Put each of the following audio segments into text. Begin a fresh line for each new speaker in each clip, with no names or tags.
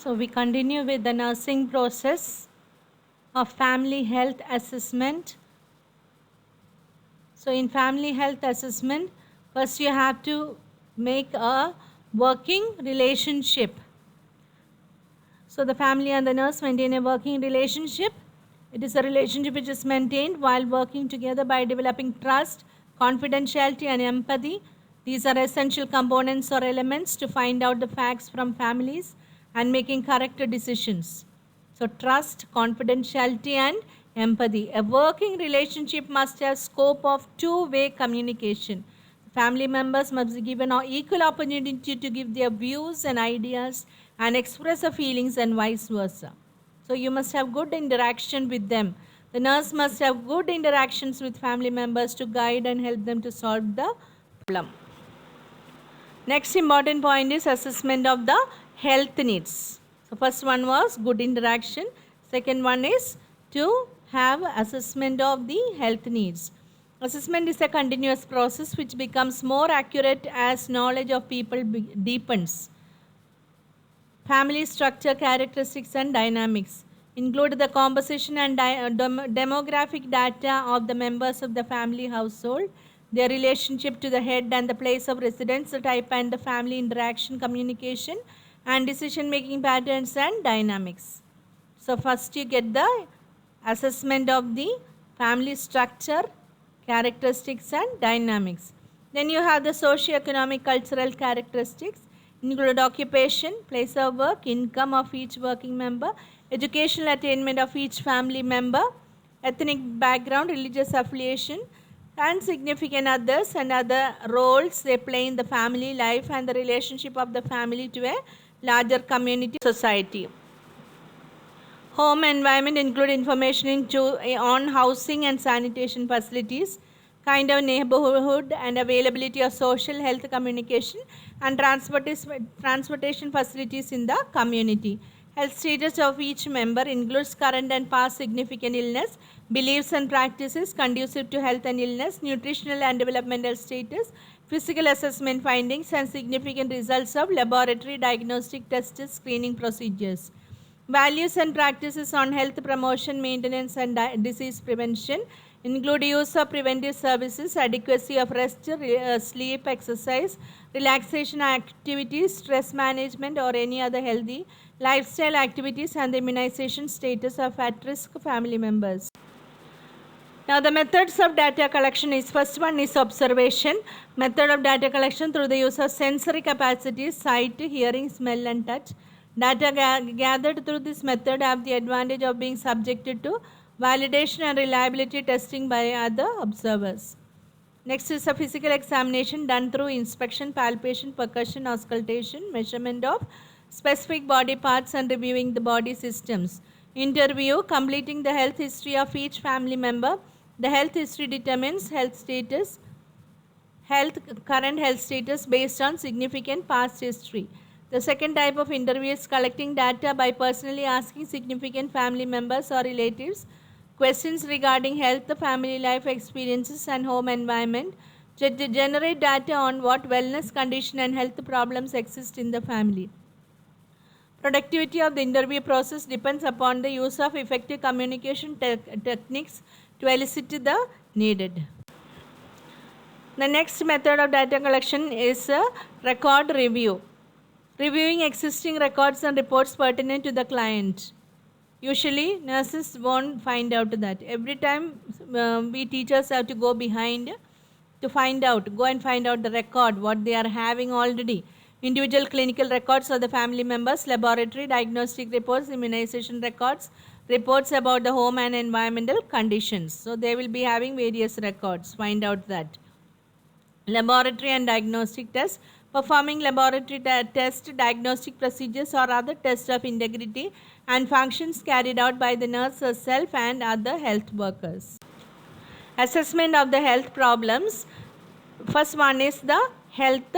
So we continue with the nursing process of family health assessment. So in family health assessment, first you have to make a working relationship. So the family and the nurse maintain a working relationship. It is a relationship which is maintained while working together by developing trust, confidentiality and empathy. These are essential components or elements to find out the facts from families and making correct decisions. So trust, confidentiality and empathy. A working relationship must have scope of two-way communication. Family members must be given an equal opportunity to give their views and ideas and express their feelings and vice versa. So you must have good interaction with them. The nurse must have good interactions with family members to guide and help them to solve the problem. Next important point is assessment of the health needs. So first one was good interaction. Second one is to have assessment of the health needs. Assessment is a continuous process which becomes more accurate as knowledge of people deepens. Family structure, characteristics and dynamics include the composition and demographic data of the members of the family household, their relationship to the head and the place of residence, the type and the family interaction, communication and decision making patterns and dynamics. So first you get the assessment of the family structure, characteristics and dynamics. Then you have the socio-economic cultural characteristics include occupation, place of work, income of each working member, educational attainment of each family member, ethnic background, religious affiliation and significant others and other roles they play in the family life and the relationship of the family to a larger community society. Home environment include information on housing and sanitation facilities, kind of neighborhood and availability of social health communication and transportation facilities in the community. Health status of each member includes current and past significant illness, beliefs and practices conducive to health and illness, nutritional and developmental status, physical assessment findings and significant results of laboratory diagnostic tests, screening procedures. Values and practices on health promotion, maintenance and disease prevention include use of preventive services, adequacy of rest, sleep, exercise, relaxation activities, stress management or any other healthy lifestyle activities and the immunization status of at-risk family members. Now the methods of data collection is first one is observation. Method of data collection through the use of sensory capacities, sight, hearing, smell and touch. Data gathered through this method have the advantage of being subjected to validation and reliability testing by other observers. Next is a physical examination done through inspection, palpation, percussion, auscultation, measurement of specific body parts and reviewing the body systems. Interview, completing the health history of each family member. The health history determines current health status based on significant past history. The second type of interview is collecting data by personally asking significant family members or relatives questions regarding health, family life experiences and home environment to generate data on what wellness condition and health problems exist in the family. Productivity of the interview process depends upon the use of effective communication techniques to elicit the needed. The next method of data collection is a record review. Reviewing existing records and reports pertinent to the client. Usually nurses won't find out that. Every time we teachers have to go behind to go and find out the record, what they are having already. Individual clinical records of the family members, laboratory diagnostic reports, immunization records, reports about the home and environmental conditions. So they will be having various records, find out that. Laboratory and diagnostic tests, performing laboratory test, diagnostic procedures or other tests of integrity and functions carried out by the nurse herself and other health workers. Assessment of the health problems. First one is the health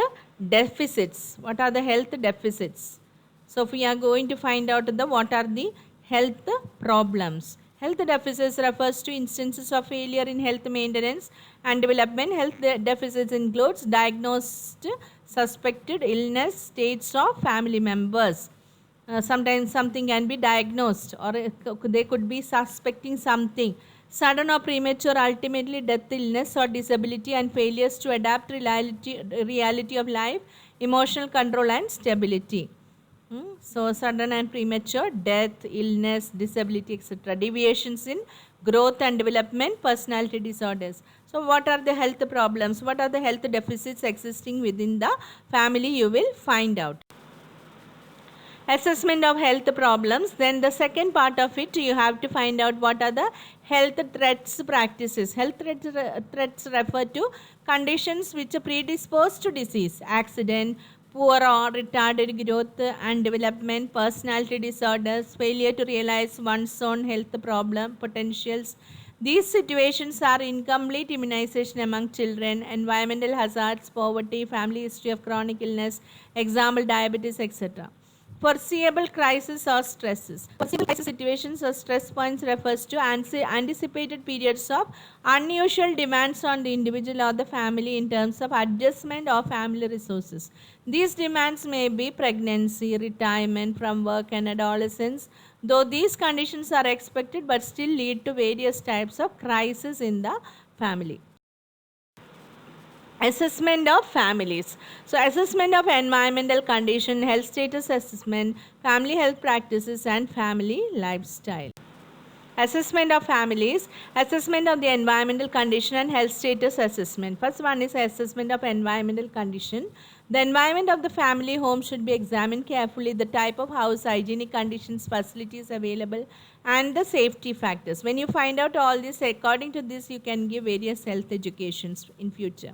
deficits. What are the health deficits? So we are going to find out what are the health problems. Health deficits refers to instances of failure in health maintenance and development. Health deficits includes diagnosed, suspected illness states of family members. Sometimes something can be diagnosed, or they could be suspecting something. Sudden or premature, ultimately death, illness or disability, and failures to adapt reality of life, emotional control and stability. So, sudden and premature death, illness, disability, etc. Deviations in growth and development, personality disorders. So, what are the health problems? What are the health deficits existing within the family? You will find out. Assessment of health problems. Then the second part of it, you have to find out what are the health threats practices. Health threats refer to conditions which predispose to disease, accident, poor or retarded growth and development, personality disorders, failure to realize one's own health problem potentials. These situations are incomplete immunization among children, environmental hazards, poverty, family history of chronic illness, example diabetes, etc. Foreseeable crisis or stresses. Foreseeable crisis situations or stress points refers to anticipated periods of unusual demands on the individual or the family in terms of adjustment of family resources. These demands may be pregnancy, retirement from work, and adolescence, though these conditions are expected but still lead to various types of crisis in the family. Assessment of families. So, assessment of environmental condition, health status assessment, family health practices, and family lifestyle. Assessment of families, assessment of the environmental condition and health status assessment. First one is assessment of environmental condition. The environment of the family home should be examined carefully, the type of house, hygienic conditions, facilities available, and the safety factors. When you find out all this, according to this, you can give various health educations in future.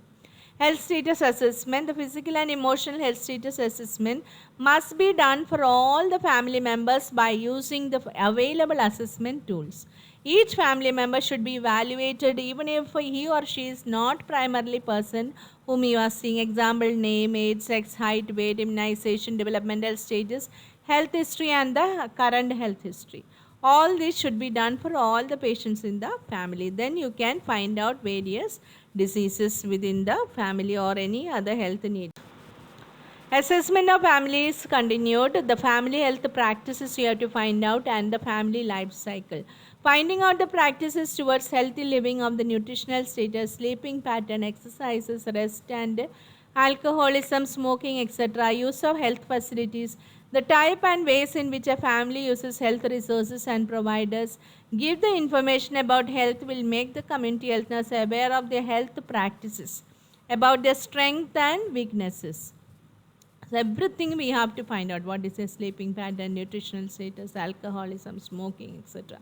Health status assessment. The physical and emotional health status assessment must be done for all the family members by using the available assessment tools. Each family member should be evaluated even if he or she is not primarily person whom you are seeing. Example, name, age, sex, height, weight, immunization, developmental stages, health history, and the current health history. All this should be done for all the patients in the family. Then you can find out various diseases within the family or any other health need. Assessment of family is continued. The family health practices you have to find out, and the family life cycle. Finding out the practices towards healthy living of the nutritional status, sleeping pattern, exercises, rest, and alcoholism, smoking, etc. Use of health facilities. The type and ways in which a family uses health resources and providers. Give the information about health will make the community health nurse aware of their health practices, about their strengths and weaknesses. So everything we have to find out, what is a sleeping pattern, nutritional status, alcoholism, smoking, etc.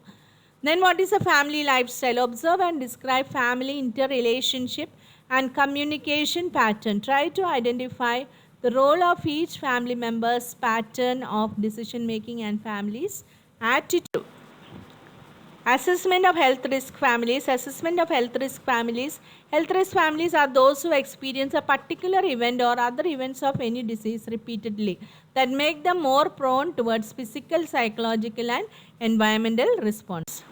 Then what is a family lifestyle? Observe and describe family interrelationship and communication pattern. Try to identify the role of each family member's pattern of decision making and family's attitude. Assessment of health risk families. Assessment of health risk families. Health risk families are those who experience a particular event or other events of any disease repeatedly that make them more prone towards physical, psychological, and environmental response.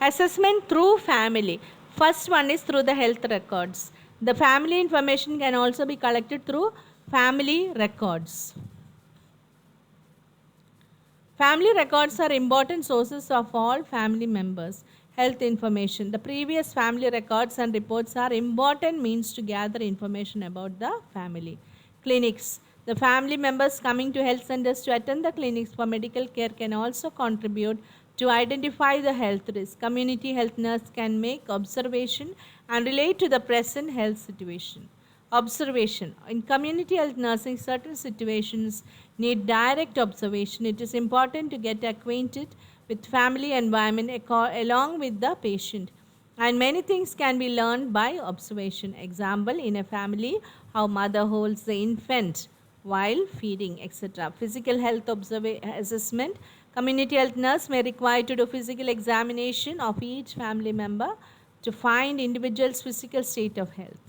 Assessment through family. First one is through the health records. The family information can also be collected through family records. Family records are important sources of all family members' health information. The previous family records and reports are important means to gather information about the family. Clinics. The family members coming to health centers to attend the clinics for medical care can also contribute to identify the health risk. Community health nurse can make observation and relate to the present health situation. Observation. In community health nursing, certain situations need direct observation. It is important to get acquainted with family environment along with the patient. And many things can be learned by observation. Example, in a family, how mother holds the infant while feeding, etc. Physical health assessment. Community health nurse may require to do physical examination of each family member to find individual's physical state of health.